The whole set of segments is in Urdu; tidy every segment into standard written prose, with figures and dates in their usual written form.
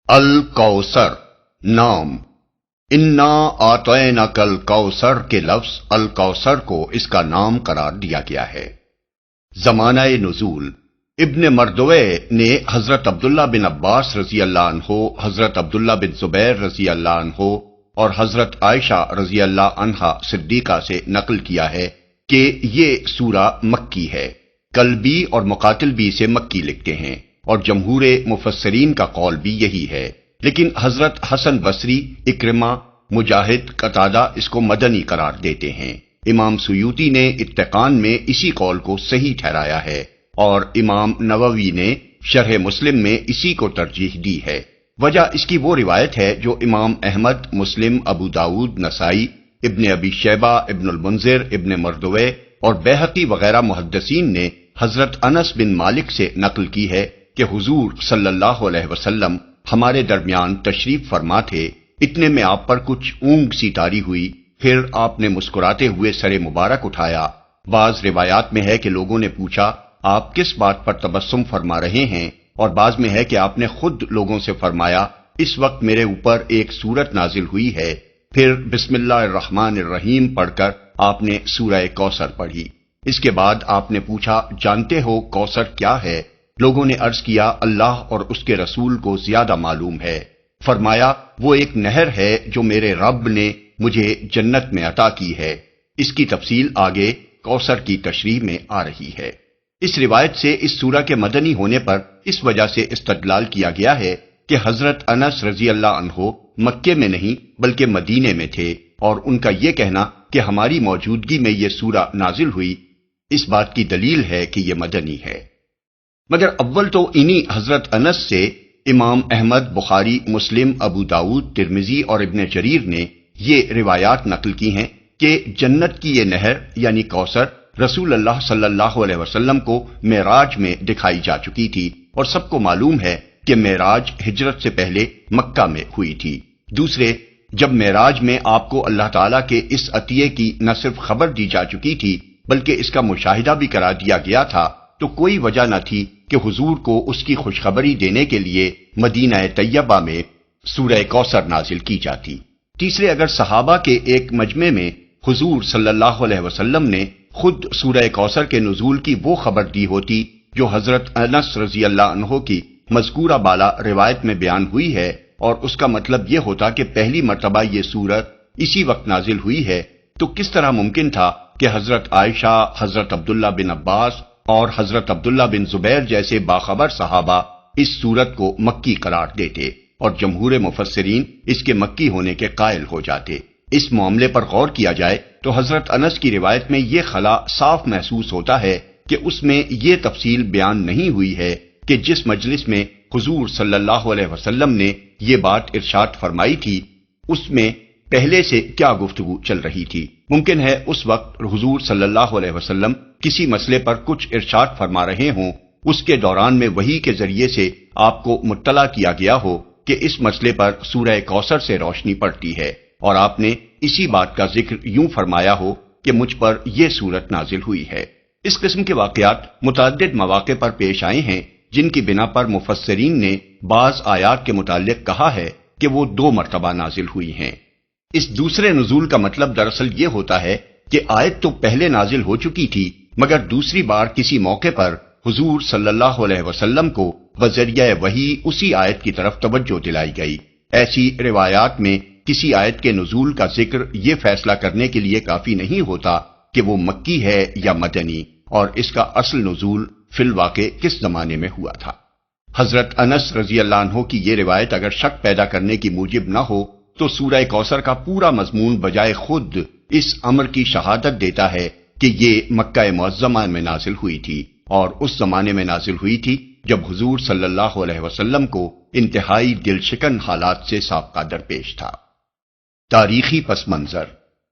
الکوثر نام انا اعطیناک الکوثر کے لفظ الکوثر کو اس کا نام قرار دیا گیا ہے۔ زمانہ نزول ابن مردوے نے حضرت عبداللہ بن عباس رضی اللہ عنہ، حضرت عبداللہ بن زبیر رضی اللہ عنہ اور حضرت عائشہ رضی اللہ عنہا صدیقہ سے نقل کیا ہے کہ یہ سورہ مکی ہے۔ کلبی اور مقاتل بھی اسے مکی لکھتے ہیں اور جمہور مفسرین کا قول بھی یہی ہے، لیکن حضرت حسن بصری، اکرمہ، مجاہد، قتادہ اس کو مدنی قرار دیتے ہیں۔ امام سیوطی نے اتقان میں اسی قول کو صحیح ٹھہرایا ہے اور امام نووی نے شرح مسلم میں اسی کو ترجیح دی ہے۔ وجہ اس کی وہ روایت ہے جو امام احمد، مسلم، ابو داود، نسائی، ابن ابی شیبہ، ابن المنذر، ابن مردوے اور بیہقی وغیرہ محدثین نے حضرت انس بن مالک سے نقل کی ہے کہ حضور صلی اللہ علیہ وسلم ہمارے درمیان تشریف فرما تھے، اتنے میں آپ پر کچھ اونگ سی طاری ہوئی، پھر آپ نے مسکراتے ہوئے سر مبارک اٹھایا۔ بعض روایات میں ہے کہ لوگوں نے پوچھا آپ کس بات پر تبسم فرما رہے ہیں، اور بعض میں ہے کہ آپ نے خود لوگوں سے فرمایا اس وقت میرے اوپر ایک سورت نازل ہوئی ہے، پھر بسم اللہ الرحمن الرحیم پڑھ کر آپ نے سورہ کوثر پڑھی۔ اس کے بعد آپ نے پوچھا جانتے ہو کوثر کیا ہے؟ لوگوں نے عرض کیا اللہ اور اس کے رسول کو زیادہ معلوم ہے۔ فرمایا وہ ایک نہر ہے جو میرے رب نے مجھے جنت میں عطا کی ہے۔ اس کی تفصیل آگے کوثر کی تشریح میں آ رہی ہے۔ اس روایت سے اس سورہ کے مدنی ہونے پر اس وجہ سے استدلال کیا گیا ہے کہ حضرت انس رضی اللہ عنہ مکے میں نہیں بلکہ مدینے میں تھے، اور ان کا یہ کہنا کہ ہماری موجودگی میں یہ سورہ نازل ہوئی اس بات کی دلیل ہے کہ یہ مدنی ہے۔ مگر اول تو انہی حضرت انس سے امام احمد، بخاری، مسلم، ابو داود، ترمذی اور ابن جریر نے یہ روایات نقل کی ہیں کہ جنت کی یہ نہر یعنی کوثر رسول اللہ صلی اللہ علیہ وسلم کو معراج میں دکھائی جا چکی تھی، اور سب کو معلوم ہے کہ معراج ہجرت سے پہلے مکہ میں ہوئی تھی۔ دوسرے، جب معراج میں آپ کو اللہ تعالیٰ کے اس عطیے کی نہ صرف خبر دی جا چکی تھی بلکہ اس کا مشاہدہ بھی کرا دیا گیا تھا، تو کوئی وجہ نہ تھی کہ حضور کو اس کی خوشخبری دینے کے لیے مدینہ طیبہ میں سورہ کوثر نازل کی جاتی۔ تیسرے، اگر صحابہ کے ایک مجمع میں حضور صلی اللہ علیہ وسلم نے خود سورہ کوثر کے نزول کی وہ خبر دی ہوتی جو حضرت انس رضی اللہ عنہ کی مذکورہ بالا روایت میں بیان ہوئی ہے، اور اس کا مطلب یہ ہوتا کہ پہلی مرتبہ یہ سورت اسی وقت نازل ہوئی ہے، تو کس طرح ممکن تھا کہ حضرت عائشہ، حضرت عبداللہ بن عباس اور حضرت عبداللہ بن زبیر جیسے باخبر صحابہ اس سورت کو مکی قرار دیتے اور جمہور مفسرین اس کے مکی ہونے کے قائل ہو جاتے؟ اس معاملے پر غور کیا جائے تو حضرت انس کی روایت میں یہ خلا صاف محسوس ہوتا ہے کہ اس میں یہ تفصیل بیان نہیں ہوئی ہے کہ جس مجلس میں حضور صلی اللہ علیہ وسلم نے یہ بات ارشاد فرمائی تھی اس میں پہلے سے کیا گفتگو چل رہی تھی۔ ممکن ہے اس وقت حضور صلی اللہ علیہ وسلم کسی مسئلے پر کچھ ارشاد فرما رہے ہوں، اس کے دوران میں وحی کے ذریعے سے آپ کو مطلع کیا گیا ہو کہ اس مسئلے پر سورہ کوثر سے روشنی پڑتی ہے، اور آپ نے اسی بات کا ذکر یوں فرمایا ہو کہ مجھ پر یہ سورت نازل ہوئی ہے۔ اس قسم کے واقعات متعدد مواقع پر پیش آئے ہیں جن کی بنا پر مفسرین نے بعض آیات کے متعلق کہا ہے کہ وہ 2 مرتبہ نازل ہوئی ہیں۔ اس دوسرے نزول کا مطلب دراصل یہ ہوتا ہے کہ آیت تو پہلے نازل ہو چکی تھی، مگر دوسری بار کسی موقع پر حضور صلی اللہ علیہ وسلم کو بذریعہ وحی اسی آیت کی طرف توجہ دلائی گئی۔ ایسی روایات میں کسی آیت کے نزول کا ذکر یہ فیصلہ کرنے کے لیے کافی نہیں ہوتا کہ وہ مکی ہے یا مدنی، اور اس کا اصل نزول فی الواقع کس زمانے میں ہوا تھا۔ حضرت انس رضی اللہ عنہ کی یہ روایت اگر شک پیدا کرنے کی موجب نہ ہو تو سورہ کوثر کا پورا مضمون بجائے خود اس امر کی شہادت دیتا ہے کہ یہ مکہ معظمہ میں نازل ہوئی تھی، اور اس زمانے میں نازل ہوئی تھی جب حضور صلی اللہ علیہ وسلم کو انتہائی دل شکن حالات سے سابقہ درپیش تھا۔ تاریخی پس منظر: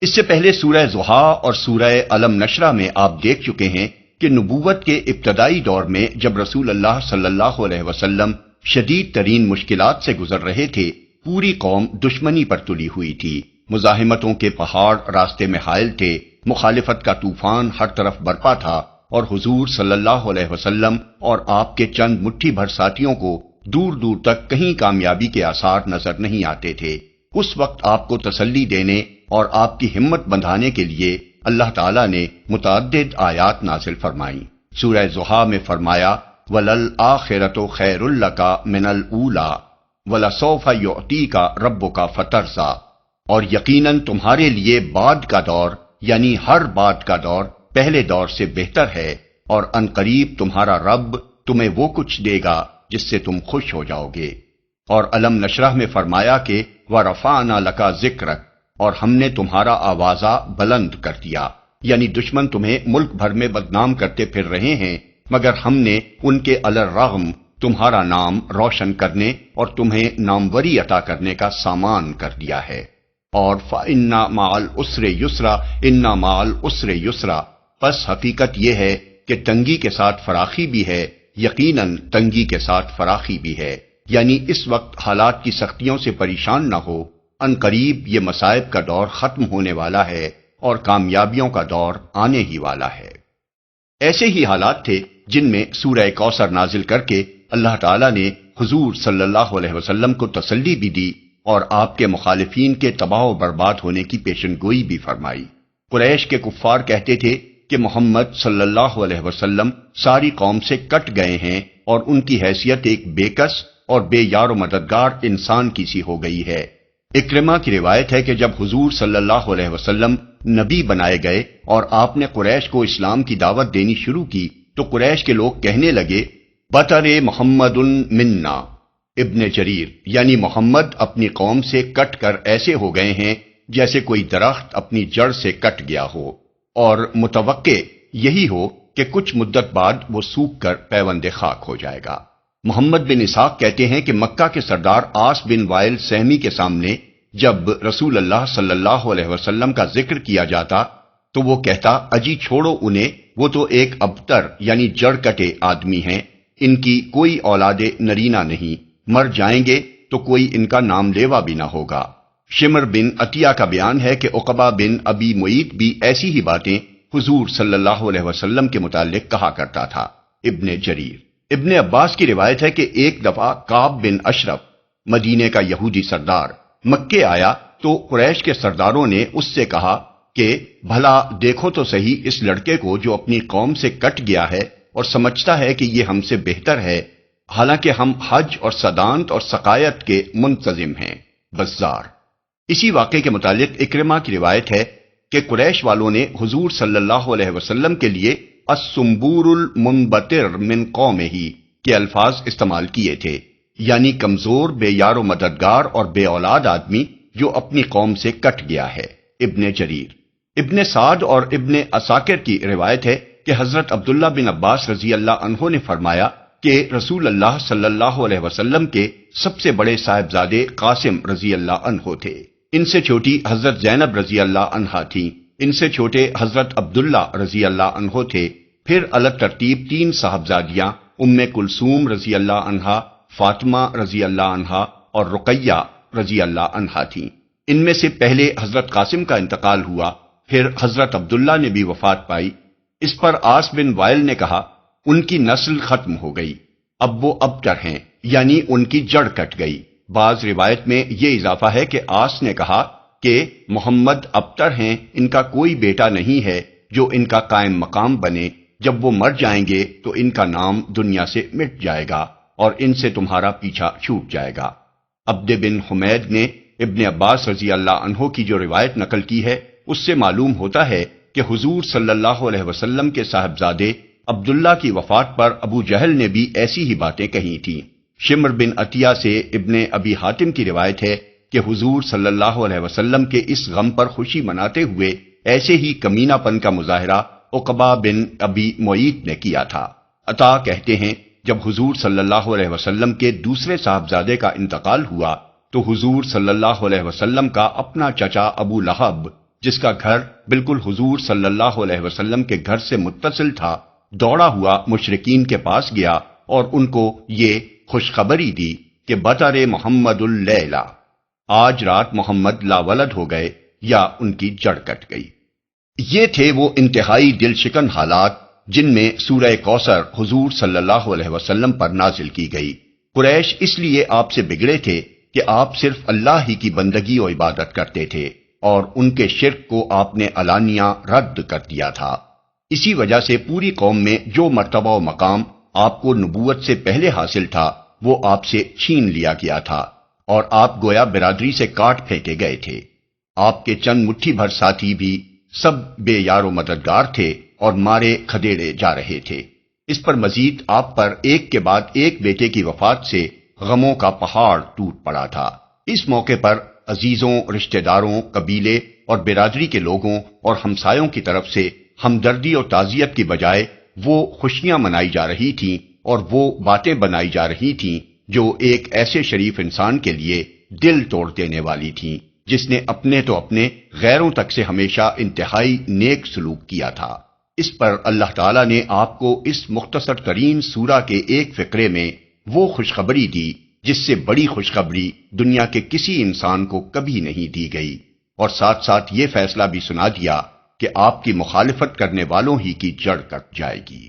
اس سے پہلے سورہ ضحیٰ اور سورہ الم نشرہ میں آپ دیکھ چکے ہیں کہ نبوت کے ابتدائی دور میں جب رسول اللہ صلی اللہ علیہ وسلم شدید ترین مشکلات سے گزر رہے تھے، پوری قوم دشمنی پر تلی ہوئی تھی، مزاحمتوں کے پہاڑ راستے میں حائل تھے، مخالفت کا طوفان ہر طرف برپا تھا، اور حضور صلی اللہ علیہ وسلم اور آپ کے چند مٹھی بھر ساتھیوں کو دور دور تک کہیں کامیابی کے آثار نظر نہیں آتے تھے، اس وقت آپ کو تسلی دینے اور آپ کی ہمت بندھانے کے لیے اللہ تعالیٰ نے متعدد آیات نازل فرمائیں۔ سورہ ضحیٰ میں فرمایا وَلَلْآخِرَةُ خَيْرٌ لَكَ مِنَ الْأُولَىٰ وَلَسَوْفَ يُعْطِيكَ رَبُّكَ فَتَرْضَىٰ، اور یقیناً تمہارے لیے بعد کا دور یعنی ہر بعد کا دور پہلے دور سے بہتر ہے، اور عنقریب تمہارا رب تمہیں وہ کچھ دے گا جس سے تم خوش ہو جاؤ گے۔ اور علم نشرح میں فرمایا کہ وَرَفَعْنَا لَكَ ذِكْرَكَ، اور ہم نے تمہارا آوازہ بلند کر دیا، یعنی دشمن تمہیں ملک بھر میں بدنام کرتے پھر رہے ہیں، مگر ہم نے ان کے علی الرغم تمہارا نام روشن کرنے اور تمہیں ناموری عطا کرنے کا سامان کر دیا ہے۔ اور فَإِنَّ مَعَ الْعُسْرِ يُسْرًا إِنَّ مَعَ الْعُسْرِ يُسْرًا، پس حقیقت یہ ہے کہ تنگی کے ساتھ فراخی بھی ہے، یقیناً تنگی کے ساتھ فراخی بھی ہے، یعنی اس وقت حالات کی سختیوں سے پریشان نہ ہو، ان قریب یہ مصائب کا دور ختم ہونے والا ہے اور کامیابیوں کا دور آنے ہی والا ہے۔ ایسے ہی حالات تھے جن میں سورہ کوثر نازل کر کے اللہ تعالیٰ نے حضور صلی اللہ علیہ وسلم کو تسلی بھی دی اور آپ کے مخالفین کے تباہ و برباد ہونے کی پیشن گوئی بھی فرمائی۔ قریش کے کفار کہتے تھے کہ محمد صلی اللہ علیہ وسلم ساری قوم سے کٹ گئے ہیں اور ان کی حیثیت ایک بے کس اور بے یار و مددگار انسان کی سی ہو گئی ہے۔ اکرمہ کی روایت ہے کہ جب حضور صلی اللہ علیہ وسلم نبی بنائے گئے اور آپ نے قریش کو اسلام کی دعوت دینی شروع کی تو قریش کے لوگ کہنے لگے بطر محمد منا، ابن جریر یعنی محمد اپنی قوم سے کٹ کر ایسے ہو گئے ہیں جیسے کوئی درخت اپنی جڑ سے کٹ گیا ہو، اور متوقع یہی ہو کہ کچھ مدت بعد وہ سوکھ کر پیوند خاک ہو جائے گا۔ محمد بن اسحاق کہتے ہیں کہ مکہ کے سردار عاص بن وائل سہمی کے سامنے جب رسول اللہ صلی اللہ علیہ وسلم کا ذکر کیا جاتا تو وہ کہتا اجی چھوڑو انہیں، وہ تو ایک ابتر یعنی جڑ کٹے آدمی ہیں، ان کی کوئی اولاد نرینہ نہیں، مر جائیں گے تو کوئی ان کا نام لیوا بھی نہ ہوگا۔ شمر بن عطیہ کا بیان ہے کہ عقبہ بن ابی معیط بھی ایسی ہی باتیں حضور صلی اللہ علیہ وسلم کے متعلق کہا کرتا تھا۔ ابن جریر۔ ابن عباس کی روایت ہے کہ ایک دفعہ کعب بن اشرف مدینے کا یہودی سردار مکے آیا تو قریش کے سرداروں نے اس سے کہا کہ بھلا دیکھو تو صحیح اس لڑکے کو جو اپنی قوم سے کٹ گیا ہے اور سمجھتا ہے کہ یہ ہم سے بہتر ہے، حالانکہ ہم حج اور صدانت اور سقایت کے منتظم ہیں۔ بزار۔ اسی واقعے کے متعلق اکرمہ کی روایت ہے کہ قریش والوں نے حضور صلی اللہ علیہ وسلم کے لیے السنبور المنبتر من قومہ کے الفاظ استعمال کیے تھے، یعنی کمزور، بے یار و مددگار اور بے اولاد آدمی جو اپنی قوم سے کٹ گیا ہے۔ ابن جریر۔ ابن سعد اور ابن عساکر کی روایت ہے کہ حضرت عبداللہ بن عباس رضی اللہ عنہ نے فرمایا کہ رسول اللہ صلی اللہ علیہ وسلم کے سب سے بڑے صاحبزادے قاسم رضی اللہ عنہ تھے، ان سے چھوٹی حضرت زینب رضی اللہ عنہا تھیں، ان سے چھوٹے حضرت عبداللہ رضی اللہ عنہ تھے، پھر الگ ترتیب 3 صاحبزادیاں ام کلثوم رضی اللہ عنہا، فاطمہ رضی اللہ عنہا اور رقیہ رضی اللہ عنہا تھیں۔ ان میں سے پہلے حضرت قاسم کا انتقال ہوا، پھر حضرت عبداللہ نے بھی وفات پائی۔ اس پر عاص بن وائل نے کہا ان کی نسل ختم ہو گئی، اب وہ ابتر ہیں، یعنی ان کی جڑ کٹ گئی۔ بعض روایت میں یہ اضافہ ہے کہ عاص نے کہا کہ محمد ابتر ہیں، ان کا کوئی بیٹا نہیں ہے جو ان کا قائم مقام بنے، جب وہ مر جائیں گے تو ان کا نام دنیا سے مٹ جائے گا اور ان سے تمہارا پیچھا چھوٹ جائے گا۔ عبد بن حمید نے ابن عباس رضی اللہ عنہ کی جو روایت نقل کی ہے اس سے معلوم ہوتا ہے کہ حضور صلی اللہ علیہ وسلم کے صاحبزادے عبداللہ کی وفات پر ابو جہل نے بھی ایسی ہی باتیں کہی تھیں۔ شمر بن عطیہ سے ابن ابی حاتم کی روایت ہے کہ حضور صلی اللہ علیہ وسلم کے اس غم پر خوشی مناتے ہوئے ایسے ہی کمینہ پن کا مظاہرہ عقبہ بن ابی معیط نے کیا تھا۔ عطا کہتے ہیں جب حضور صلی اللہ علیہ وسلم کے دوسرے صاحبزادے کا انتقال ہوا تو حضور صلی اللہ علیہ وسلم کا اپنا چچا ابو لہب، جس کا گھر بالکل حضور صلی اللہ علیہ وسلم کے گھر سے متصل تھا، دوڑا ہوا مشرکین کے پاس گیا اور ان کو یہ خوشخبری دی کہ بطر محمد اللیلہ، آج رات محمد لا ولد ہو گئے یا ان کی جڑ کٹ گئی۔ یہ تھے وہ انتہائی دل شکن حالات جن میں سورہ کوثر حضور صلی اللہ علیہ وسلم پر نازل کی گئی۔ قریش اس لیے آپ سے بگڑے تھے کہ آپ صرف اللہ ہی کی بندگی و عبادت کرتے تھے اور ان کے شرک کو آپ نے علانیہ رد کر دیا تھا۔ اسی وجہ سے پوری قوم میں جو مرتبہ و مقام آپ کو نبوت سے پہلے حاصل تھا وہ آپ سے چھین لیا گیا تھا اور آپ گویا برادری سے کاٹ پھینکے گئے تھے۔ آپ کے چند مٹھی بھر ساتھی بھی سب بے یار و مددگار تھے اور مارے کھدیڑے جا رہے تھے۔ اس پر مزید آپ پر ایک کے بعد ایک بیٹے کی وفات سے غموں کا پہاڑ ٹوٹ پڑا تھا۔ اس موقع پر عزیزوں، رشتہ داروں، قبیلے اور برادری کے لوگوں اور ہمسایوں کی طرف سے ہمدردی اور تعزیت کی بجائے وہ خوشیاں منائی جا رہی تھیں اور وہ باتیں بنائی جا رہی تھیں جو ایک ایسے شریف انسان کے لیے دل توڑ دینے والی تھیں جس نے اپنے تو اپنے غیروں تک سے ہمیشہ انتہائی نیک سلوک کیا تھا۔ اس پر اللہ تعالیٰ نے آپ کو اس مختصر ترین سورہ کے ایک فقرے میں وہ خوشخبری دی جس سے بڑی خوشخبری دنیا کے کسی انسان کو کبھی نہیں دی گئی، اور ساتھ ساتھ یہ فیصلہ بھی سنا دیا کہ آپ کی مخالفت کرنے والوں ہی کی جڑ کٹ جائے گی۔